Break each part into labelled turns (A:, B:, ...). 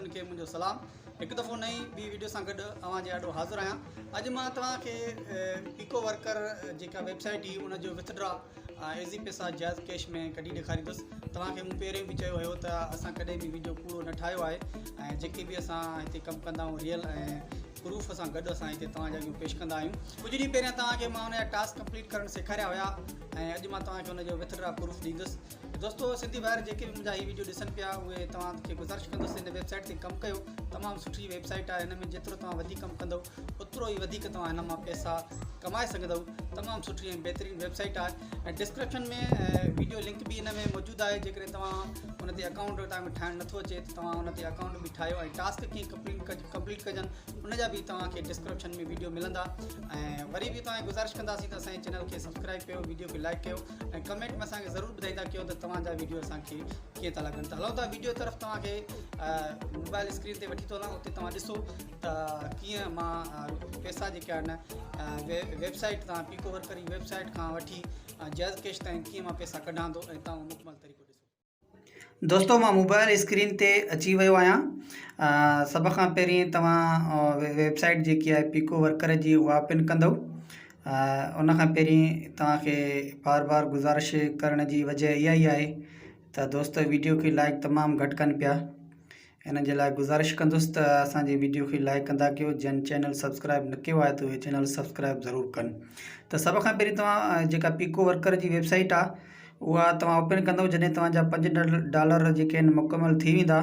A: सभिनि खे मुंहिंजो सलाम। हिकु दफ़ो नई ॿी वीडियो सां गॾु अवां जे ॾाढो हाज़िर आहियां। अॼु मां तव्हांखे पिको वर्कर जेका वेबसाइट हुई उनजो विथड्रॉ एज़ी पैसा जायज़ कैश में कढी ॾेखारींदुसि। तव्हांखे मूं पहिरियों बि चयो हुयो त असां कॾहिं बि वीडियो पूरो न ठाहियो आहे ऐं जेके बि असां हिते कमु कंदा आहियूं रियल ऐं प्रूफ सां गॾु असां हिते तव्हांजे अॻियां पेश कंदा आहियूं। कुझु ॾींहं पहिरियां तव्हांखे मां हुनजा टास्क कंप्लीट करणु सेखारिया हुया ऐं अॼु मां तव्हांखे हुनजो विथड्रॉ प्रूफ ॾींदुसि। दोस्तो सिंधी ॿाहिरि जेके बि मुंहिंजा हीअ वीडियो ॾिसनि पिया उहे तव्हांखे गुज़ारिश कंदुसि हिन वेबसाइट ते कमु कयो। तमामु सुठी वेबसाइट आहे। हिन में जेतिरो तव्हां वधीक कमु कंदव ओतिरो ई वधीक तव्हां हिन मां पैसा कमाए सघंदव। तमामु सुठी ऐं बहितरीनु वेबसाइट आहे ऐं डिस्क्रिप्शन में वीडियो लिंक बि हिन में मौजूदु आहे। जेकॾहिं तव्हां हुन ते अकाउंट तव्हांखे ठाहिणु नथो अचे त तव्हां हुन ते अकाउंट बि ठाहियो ऐं टास्क कीअं कंप्लीट कजनि उनजा बि तव्हांखे डिस्क्रिप्शन में वीडियो मिलंदा। ऐं वरी बि तव्हांखे गुज़ारिश कंदासीं त असांजे चैनल खे सब्सक्राइब कयो, वीडियो खे लाइक कयो ऐं कमेंट में असांखे ज़रूरु ॿुधाईंदा कयो त तव्हांजा वीडियो असांखे कीअं था लॻनि। त हलूं था वीडियो तरफ़। तव्हांखे मोबाइल स्क्रीन ते वठी थो हलां, उते तव्हां ॾिसो त कीअं मां पैसा जेके आहिनि वेबसाइट तव्हां पिको वर्कर जी वेबसाइट खां वठी जायज़ कैश ताईं कीअं मां पैसा कढां थो ऐं तव्हां मुकमल तरीक़ो ॾिसो। दोस्तो मां मोबाइल स्क्रीन ते अची वियो आहियां। सभ खां पहिरीं तव्हां वेबसाइट जेकी आहे पिको वर्कर जी उहा ओपन कंदव। उन खां पहिरीं तव्हांखे बार बार गुज़ारिश करण जी वजह इहा ई आहे त दोस्त वीडियो खे लाइक तमामु घटि कनि पिया। इन जे लाइ गुज़ारिश कंदुसि त असांजी वीडियो खे लाइक कंदा कयो। जिन चैनल सब्सक्राइब न कयो आहे त उहे चैनल सब्सक्राइब ज़रूरु कनि। त सभ खां पहिरीं तव्हां जेका पिको वर्कर जी वेबसाइट आहे उहा तव्हां ओपन कंदव। जॾहिं तव्हांजा $5 जेके आहिनि मुकमल थी वेंदा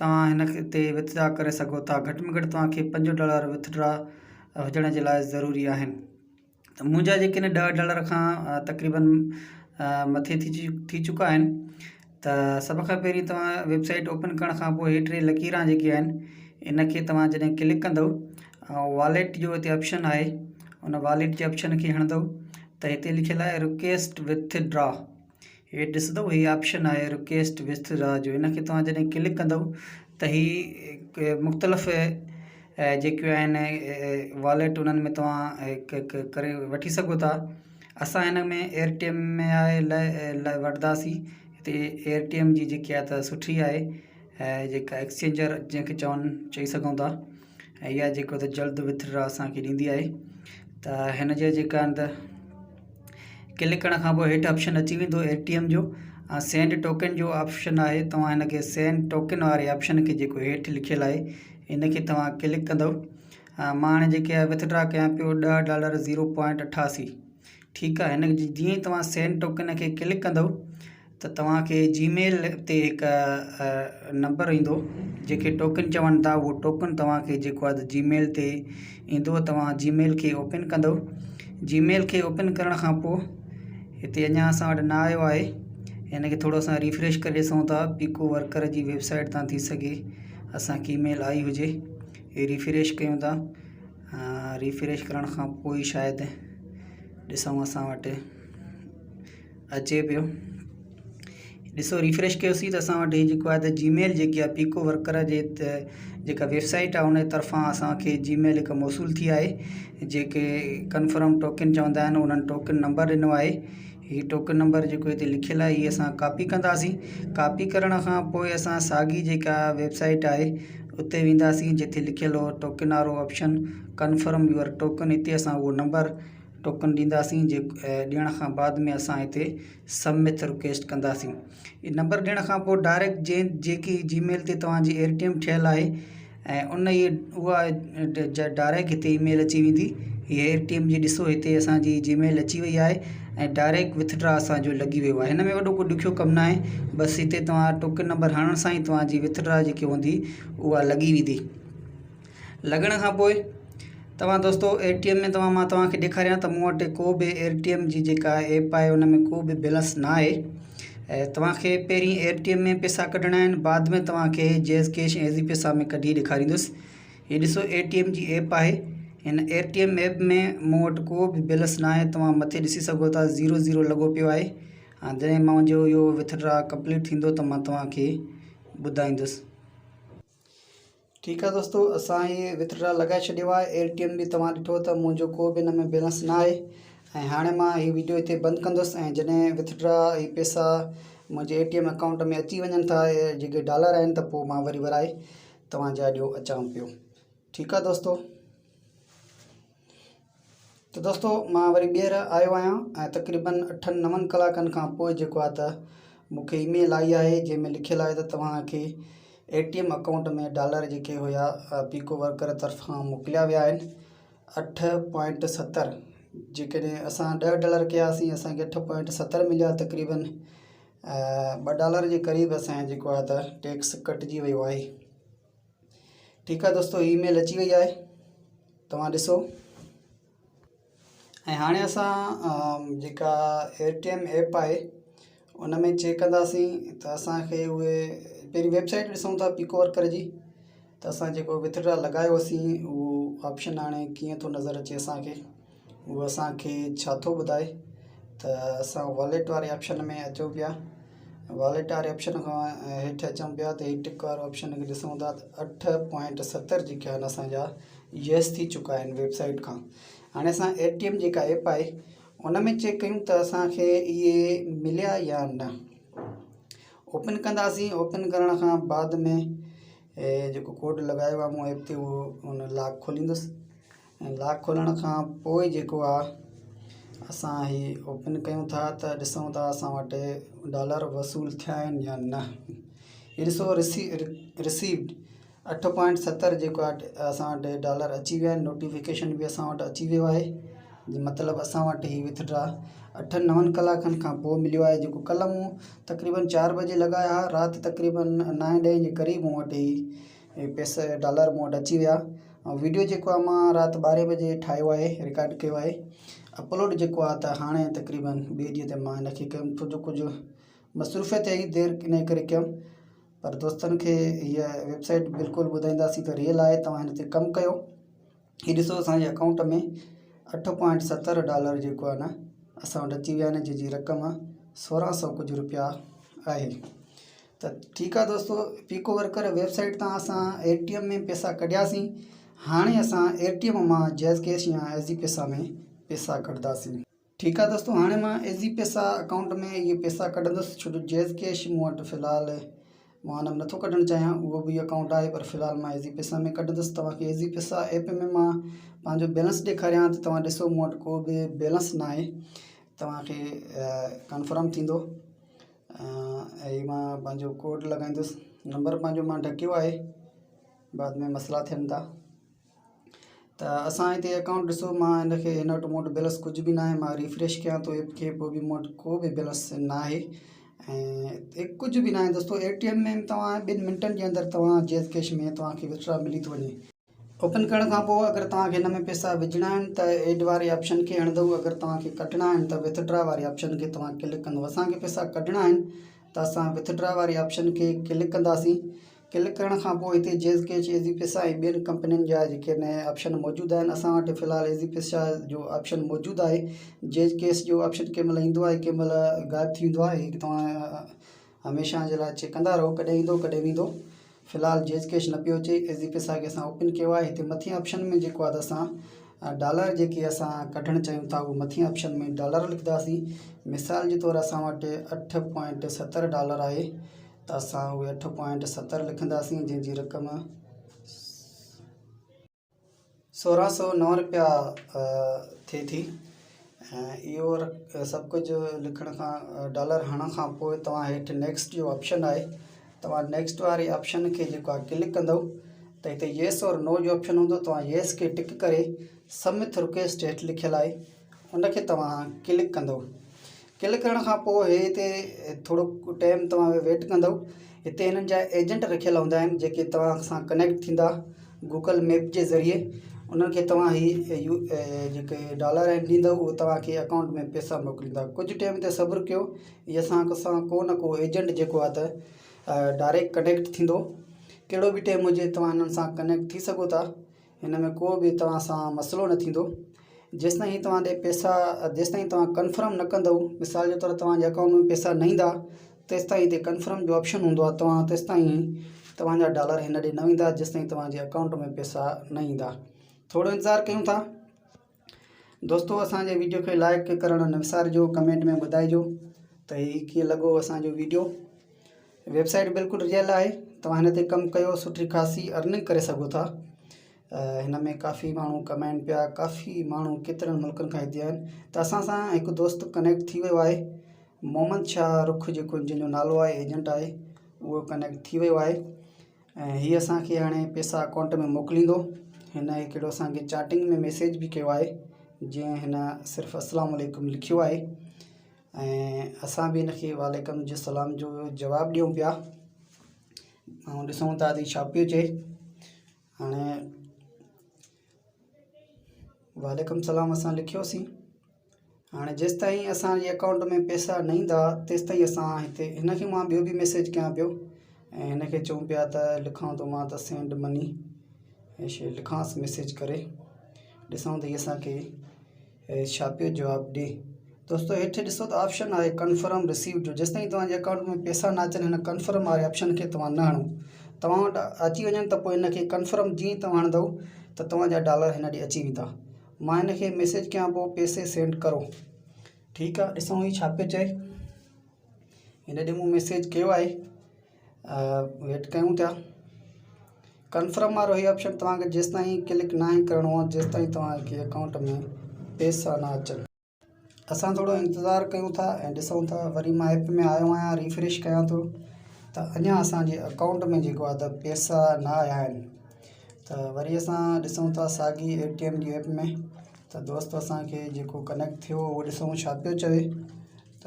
A: तव्हां हिन ते विथड्रॉ करे सघो था। घटि में घटि तव्हांखे $5 विथड्रॉ हुजण जे लाइ ज़रूरी आहिनि। त मुंहिंजा जेके आहिनि $10 खां तक़रीबन मथे थी चुका आहिनि। त सभ खां पहिरीं तव्हां वेबसाइट ओपन करण खां पोइ हे 3 लकीरां जेके आहिनि इन खे तव्हां जॾहिं क्लिक कंदव वॉलेट जो हिते ऑप्शन आहे उन वॉलेट जे ऑप्शन खे हणंदव त हिते लिखियलु आहे रिक्वेस्ट विथड्रॉ। हे ॾिसंदव हीअ ऑप्शन आहे रिक्वेस्ट विथड्रॉ जो। इन खे तव्हां जॾहिं क्लिक कंदव त हीअ मुख़्तलिफ़ जेकियूं आहिनि वॉलेट उन्हनि में तव्हां करे वठी सघो था। असां हिन में एयरटेल में आहे लाइ वठंदासीं। हिते एयरटेल जी जेकी आहे त सुठी आहे जेका एक्सचेंजर जंहिंखे चई सघूं था ऐं इहा जेको त जल्द विथड्रॉ असांखे ॾींदी आहे। त हिन जा जेका आहिनि त क्लिक करण खां पोइ हेठि ऑप्शन अची वेंदो एटीएम जो ऐं सेंड टोकन जो ऑप्शन आहे। तव्हां हिन खे सेंड टोकन वारे ऑप्शन खे जेको हेठि लिखियलु आहे इन खे तव्हां क्लिक कंदव। मां हाणे जेके आहे विथड्रॉ कयां पियो $10 0.88। ठीकु आहे। हिन जीअं ई तव्हां सेंड टोकन खे क्लिक कंदव त तव्हांखे जीमेल ते हिकु नंबर ईंदो जेके टोकन चवनि था। उहो टोकन तव्हांखे जेको आहे त जीमेल ते ईंदो। तव्हां जीमेल खे ओपन कंदव। जीमेल खे ओपन करण खां पोइ हिते अञा असां वटि न आयो आहे। हिन खे थोरो असां रिफ्रेश करे ॾिसूं था पिको वर्कर जी वेबसाइट तां थी सघे असांखे ईमेल आई हुजे। हे रिफ्रेश कयूं था। रिफ्रेश करण खां पोइ शायदि ॾिसूं असां वटि अचे पियो। ॾिसो रिफ्रेश कयोसीं त असां वटि जेको आहे त जीमेल जेकी आहे पिको वर्कर जे जेका वेबसाइट आहे उन तरफ़ां असांखे जीमेल हिकु मौसूल थी आहे। जेके कंफर्म टोकन चवंदा आहिनि उन्हनि टोकन नंबर ॾिनो आहे। हीअ टोकन नंबर जेको हिते लिखियलु आहे हीअ असां कॉपी कंदासीं। कॉपी करण खां पोइ असां साॻी जेका वेबसाइट आहे उते वेंदासीं जिते लिखियलु हो टोकन वारो ऑप्शन कंफर्म यूअर टोकन। हिते असां उहो नंबर टोकन ॾींदासीं ॾियण खां बाद में असां हिते सबमिट रिक्वेस्ट कंदासीं। हीअ नंबर ॾियण खां पोइ डायरेक्ट जेकी जीमेल ते तव्हांजी एयरटेल ठहियलु आहे ऐं उन उहा डायरेक्ट हिते ईमेल अची वेंदी। हीअ एयरटेल जी ॾिसो हिते असांजी जीमेल अची वई आहे ऐं डायरेक्ट विथड्रॉ असांजो लॻी वियो आहे। हिन में वॾो कोई ॾुखियो कमु न आहे। बसि हिते तव्हां टोकन नंबर हणण सां ई तव्हांजी विथड्रॉ जेकी हूंदी उहा लॻी वेंदी। लॻण खां पोइ तव्हां दोस्तो एटीएम में मां तव्हांखे ॾेखारियां त मूं वटि को बि एयरटेल जी जेका ऐप आहे उन में को बि बैलेंस न आहे। ऐं तव्हांखे पहिरीं एयरटेल में पैसा कढणा आहिनि, बाद में तव्हांखे जायज़ कैश एज़ी पैसा में कढी ॾेखारींदुसि। हीअ ॾिसो एटीएम जी ऐप आहे। हिन एटीएम ऐप में मूं वटि को बि बैलेंस न आहे। तव्हां मथे ॾिसी सघो था 00 लॻो पियो आहे। जॾहिं मुंहिंजो इहो विथड्रॉ कंप्लीट थींदो त मां तव्हांखे ॿुधाईंदुसि। ठीकु आहे दोस्तो, असां हीअ विथड्रॉ लॻाए छॾियो आहे। एटीएम बि तव्हां ॾिठो त मुंहिंजो को बि हिन में बैलेंस न आहे। ऐं हाणे मां हीअ वीडियो हिते बंदि कंदुसि ऐं जॾहिं विथड्रॉ हीअ पैसा मुंहिंजे एटीएम अकाउंट में अची वञनि था जेके डॉलर आहिनि त पोइ मां वरी वराए तव्हांजे आॾियो अचां पियो। ठीकु आहे दोस्तो। तो दोस्तो मां वरी ॿीहर आयो आहियां ऐं तक़रीबन 8-9 कलाकनि खां पोइ जेको आहे त मूंखे ईमेल आई आहे जंहिंमें लिखियलु आहे त तव्हांखे ATM अकाउंट में डॉलर जेके हुया पीको वर्कर तरफ़ां मोकिलिया विया आहिनि 8.70। जेकॾहिं असां $10 कयासीं असांखे 8.70 मिलिया, तक़रीबन $2 जे क़रीब असांजो जेको आहे त टैक्स कटिजी वियो आहे। ठीकु आहे दोस्तो, ईमेल अची वई आहे, तव्हां ॾिसो। ऐं हाणे असां जेका ATM ऐप आहे उन में चेक कंदासीं त असांखे उहे पहिरीं वेबसाइट ॾिसूं था पीको वर्कर जी, त असां जेको विथड्रा लॻायोसीं उहो ऑप्शन हाणे कीअं थो नज़र अचे असांखे, उहो असांखे छा थो ॿुधाए त असां वॉलेट वारे ऑप्शन में अचूं पिया। वॉलेट वारे ऑप्शन खां हेठि अचूं पिया त हीअ टिक वारो ऑप्शन खे ॾिसूं था त 8.70 जेके आहिनि असांजा येस थी चुका आहिनि वेबसाइट खां। हाणे असां ATM जेका ऐप आहे उन में चेक कयूं त असांखे इहे मिलिया या न। ओपन कंदासीं, ओपन करण खां बाद में जेको कोड लॻायो आहे मूं ऐप ते उहो उन लॉक खोलींदुसि ऐं लॉक खोलण खां पोइ जेको आहे असां हीअ ओपन कयूं था त ॾिसूं था असां वटि डॉलर वसूल थिया आहिनि या न। हीअ ॾिसो रिसीव्ड 8.70 जेको आहे असां वटि डॉलर अची विया आहिनि। नोटिफिकेशन बि असां वटि अची वियो आहे, मतिलबु असां वटि हीअ विथड्रा 8-9 कलाकनि खां पोइ मिलियो आहे। जेको कल्ह मूं तक़रीबन 4 बजे लॻाया हुआ, राति तक़रीबन 9-10 जे क़रीब मूं वटि हीअ पैसा डॉलर मूं वटि अची विया। ऐं वीडियो जेको आहे मां राति 12 बजे ठाहियो आहे, रिकॉर्ड कयो आहे। अपलोड जेको आहे त हाणे तक़रीबन ॿिए ॾींहं ते मां हिनखे कयुमि, छो कुझु मसरूफ़ियत आई देरि इन करे कयुमि, पर दोस्तनि खे हीअ वेबसाइट बिल्कुलु ॿुधाईंदासीं त रियल आहे, तव्हां हिन ते कमु कयो। हीअ ॾिसो असांजे अकाउंट में 8.70 डॉलर जेको आहे न असां वटि अची विया आहिनि, जंहिंजी रक़म 1600 कुझु रुपया आहे। त ठीकु आहे दोस्तो, पीको वर्कर वेबसाइट तां असां ATM में पैसा कढियासीं। हाणे असां ATM मां जैज़ कैश या एज़ी पैसा में पैसा कढंदासीं। ठीकु आहे दोस्तो, हाणे मां एज़ी पैसा अकाउंट में इहे पैसा कढंदुसि, छो जो जैज़ कैश मूं वटि फ़िलहालु मां हुन में नथो कढणु चाहियां, उहो बि अकाउंट आहे, पर फ़िलहालु मां एज़ी पैसा में कढंदुसि। तव्हांखे एज़ी पैसा ऐप में मां पंहिंजो बैलेंस ॾेखारियां त तव्हां ॾिसो मूं वटि को बि बैलेंस न आहे, तव्हांखे कंफर्म थींदो। ऐं मां पंहिंजो कोड लॻाईंदुसि, नंबर पंहिंजो मां ढकियो आहे, बाद में मसइला थियनि था। त असां हिते अकाउंट ॾिसो, मां हिनखे हिन वटि मूं वटि बैलेंस कुझु बि न आहे। मां रिफ्रेश कयां थो ऐप खे, पोइ बि मूं वटि को बि बैलेंस न आहे ऐं कुझु बि न आहे दोस्तो। ATM में तव्हां 2 मिंटनि जे अंदरि तव्हां जैज़ कैश में तव्हांखे विथड्रा मिली थो वञे। ओपन करण खां पोइ अगरि तव्हांखे हिन में पैसा विझणा आहिनि त एड वारे ऑप्शन खे हणंदव, अगरि तव्हांखे कढणा आहिनि त विथड्रा वारे ऑप्शन खे तव्हां क्लिक कंदव। असांखे पैसा कढणा आहिनि त असां विथड्रा वारे ऑप्शन खे क्लिक कंदासीं। क्लिक करण खां पोइ हिते जैज़ कैश, एज़ी पैसा ऐं ॿियनि कंपनियुनि जा जेके नया ऑप्शन मौजूदु आहिनि, असां वटि फ़िलहालु एज़ी पैसा जो ऑप्शन मौजूदु आहे। जैज़ कैश जो ऑप्शन कंहिं महिल ईंदो आहे, कंहिं महिल गायब थी वेंदो आहे। तव्हां हमेशह जे लाइ चेक कंदा रहो, कॾहिं ईंदो कॾहिं वेंदो। फ़िलहालु जैज़ कैश न पियो अचे, एज़ी पैसा खे असां ओपन कयो आहे। हिते मथे ऑप्शन में जेको आहे त असां डॉलर जेके असां कढणु चाहियूं था उहो मथे ऑप्शन में डॉलर लिखंदासीं। मिसाल जे तौरु असां वटि 8.70 डॉलर आहे, त असां उहे 8.70 लिखंदासीं, जंहिंजी रक़म 1609 रुपया थिए थी। इहो सभु कुझु लिखण खां डॉलर हणण खां पोइ तव्हां हेठि नेक्स्ट जो ऑप्शन आहे, तव्हां नेक्स्ट वारे ऑप्शन खे जेको आहे क्लिक कंदव त हिते येस और नो जो ऑप्शन हूंदो। तव्हां येस खे टिक करे सबमिट रिक्वेस्ट हेठि लिखियलु आहे, उनखे तव्हां क्लिक कंदव। क्लिक करण खां पोइ हिते थोरो टाइम तव्हां वेट कंदव। हिते हिननि जा एजेंट रखियल हूंदा आहिनि जेके तव्हां सां कनेक्ट थींदा गूगल मैप जे ज़रिए। उन्हनि खे तव्हां जेके डॉलर आहिनि ॾींदव, उहो तव्हांखे अकाउंट में पैसा मोकिलींदा। कुझु टाइम ते सब्र कयो, इहे असां को न को एजेंट जेको आहे त डायरेक्ट कनेक्ट थींदो। कहिड़ो बि टाइम हुजे तव्हां हिननि सां कनेक्ट थी सघो था, हिन में को बि तव्हां सां मसइलो न थींदो। जेसिताईं तव्हां ॾे पैसा, जेसिताईं तव्हां कंफर्म न कंदव, मिसाल जे तौरु तव्हांजे अकाउंट में पैसा न ईंदा, तेसिताईं हिते कंफर्म जो ऑप्शन हूंदो आहे, तव्हां तेसिताईं तव्हांजा डॉलर हिन ॾे न वेंदा जेसिताईं तव्हांजे अकाउंट में पैसा न ईंदा। थोरो इंतज़ारु कयूं था दोस्तो। असांजे वीडियो खे लाइक करणु न विसारिजो, कमेंट में ॿुधाइजो त हीउ कीअं लॻो असांजो वीडियो। वेबसाइट बिल्कुलु रियल आहे, तव्हां हिन ते कमु कयो, सुठी ख़ासी अर्निंग करे सघो था। हिन में काफ़ी माण्हू कमाइनि पिया, काफ़ी माण्हू केतिरनि मुल्कनि खां हिते आहिनि। त असां सां हिकु दोस्त कनेक्ट थी वियो आहे, मोहम्मद शाह रुख जेको जंहिंजो नालो आहे, एजेंट आहे, उहो कनेक्ट थी वियो आहे ऐं हीअ असांखे हाणे पैसा अकाउंट में मोकिलींदो। हिन हिकिड़ो असांखे चैटिंग में मैसेज बि कयो आहे, जंहिं हिन सिर्फ़ु अस्सलाम वालेकुम लिखियो आहे ऐं असां बि हिनखे वालेकुम जो सलाम जो जवाबु ॾियूं पिया ऐं ॾिसूं था त छा पियो चए। हाणे वालेकुम सलाम असां लिखियोसीं। हाणे जेसि ताईं असांजे अकाउंट में पैसा न ईंदा तेसि ताईं असां हिते हिनखे मां ॿियो बि मैसेज कयां पियो ऐं हिनखे चऊं पिया त लिखां थो मां त सेंड मनी ऐं शइ लिखांसि मैसेज करे, ॾिसूं त हीअ असांखे छा पियो जवाबु ॾिए। दोस्तो हेठि ॾिसो त ऑप्शन आहे कन्फर्म रिसीव जो। जेसि ताईं तव्हांजे अकाउंट में पैसा न अचनि हिन कन्फर्म वारे ऑप्शन खे तव्हां न हणो। तव्हां वटि अची वञनि त पोइ हिनखे कन्फर्म जीअं तव्हां हणंदव त तव्हांजा डॉलर हिन ॾे अची वेंदा। मां हिनखे मैसेज कयां पोइ पैसे सेंड करो, ठीकु आहे। ॾिसूं ही छा पियो चए। हिन ॾे मूं मैसेज कयो आहे, वेट कयूं था। कन्फर्म वारो हीअ ऑप्शन तव्हांखे जेसि ताईं क्लिक न आहे करिणो आहे जेसि ताईं तव्हांखे अकाउंट में पैसा न अचनि। असां थोरो इंतज़ारु कयूं था ऐं ॾिसूं था। वरी मां ऐप में आयो आहियां, रिफ्रेश कयां थो त अञा असांजे अकाउंट में जेको आहे त पैसा न आया आहिनि। त वरी असां ॾिसूं था साॻी ATM जी ऐप में। त दोस्त असांखे जेको कनेक्ट थियो उहो ॾिसूं छा पियो चवे। त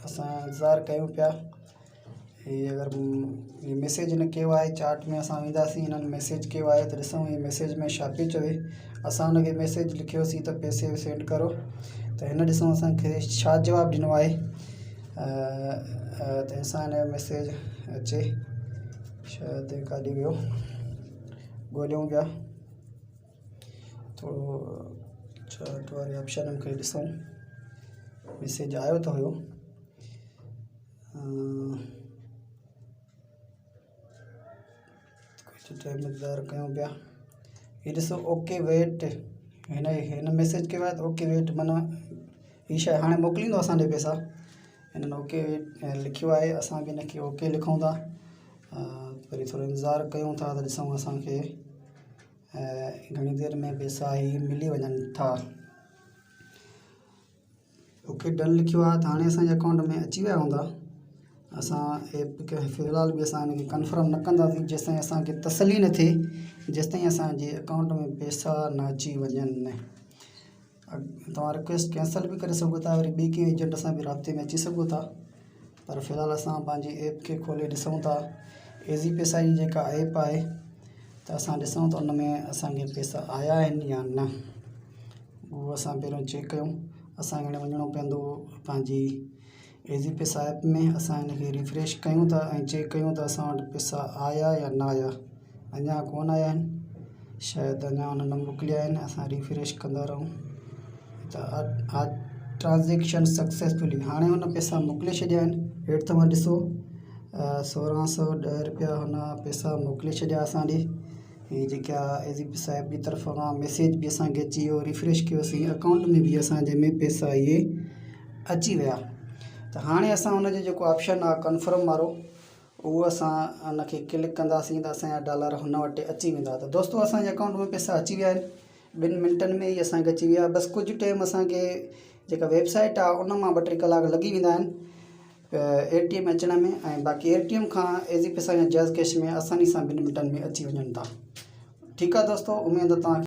A: असां इंतज़ारु कयूं पिया। हीअ अगरि मैसेज हिन कयो आहे चाट में असां वेंदासीं, हिननि मैसेज कयो आहे त ॾिसूं हीअ मैसेज में छा पियो चवे। असां हुनखे मैसेज लिखियोसीं त पैसे सेंड करो, त हिन ॾिसूं असांखे छा जवाबु ॾिनो आहे। त असां हिन जो मैसेज अचे शायदि काॾे वियो, ॻोल्हियूं पिया थोरो चाट वारे ऑप्शन खे ॾिसूं। मैसेज आयो त हुयो, कुझु टाइम इंतज़ारु कयूं पिया। हीअ ॾिसो ओके वेट, हिन मैसेज कयो आहे त ओके वेट, माना हीअ शइ हाणे मोकिलींदो असांजे पैसा। हिननि ओके वेट लिखियो आहे, असां बि हिनखे ओके लिखूं था। वरी थोरो इंतज़ारु कयूं था त ॾिसूं असांखे घणी देरि में पैसा ही मिली वञनि था। ओके डन लिखियो आहे त हाणे असांजे अकाउंट में अची विया हूंदा। असां ऐप खे फ़िलहाल बि असां हिनखे कन्फर्म न कंदासीं जेसि ताईं असांखे तसली न थिए, जेसि ताईं असांजे अकाउंट में पैसा न अची वञनि। तव्हां रिक्वेस्ट कैंसिल बि करे सघो था, वरी ॿिए कंहिं एजेंट सां बि राब्ते में अची सघो था। पर फ़िलहाल असां पंहिंजी ऐप खे खोले ॾिसूं था। ईज़ी पैसा जी जेका ऐप आहे त असां ॾिसूं था उन में असांखे पैसा आया आहिनि या न, उहो असां पहिरियों चेक कयूं। असांखे हाणे वञिणो पवंदो पंहिंजी ईज़ी पैसा ऐप में। असां हिनखे रिफ्रेश कयूं था ऐं चेक कयूं त असां वटि पैसा आया या न आया। अञा कोन आया आहिनि, शायदि अञा उन्हनि मोकिलिया आहिनि। असां रिफ्रेश कंदा रहूं त ट्रांज़ेक्शन सक्सेसफुली, हाणे हुन पैसा मोकिले छॾिया आहिनि। हेठि तव्हां ॾिसो 1610 रुपया हुन पैसा मोकिले छॾिया असां ॾे। हीअ जेका ईज़ी पैसा ऐप जी तरफ़ खां मैसेज बि असांखे अची वियो, रिफ्रेश कयोसीं, अकाउंट में बि असांजे में पैसा इहे अची विया। त हाणे असां हुनजो जेको ऑप्शन आहे कन्फर्म वारो, उहो असां हुनखे क्लिक कंदासीं त असांजा डॉलर हुन वटि अची वेंदा। त दोस्तो असांजे अकाउंट में पैसा अची विया आहिनि, 2 मिंटनि में ई असांखे अची विया। बसि कुझु टाइम असांखे जेका वेबसाइट आहे उन मां 2-3 कलाक लॻी वेंदा आहिनि ATM अचण में, ऐं बाक़ी ATM खां ईज़ी पैसा या जैज़ कैश में आसानी सां 2 मिंटनि में अची वञनि था। ठीकु आहे दोस्तो, उमेदु तव्हांखे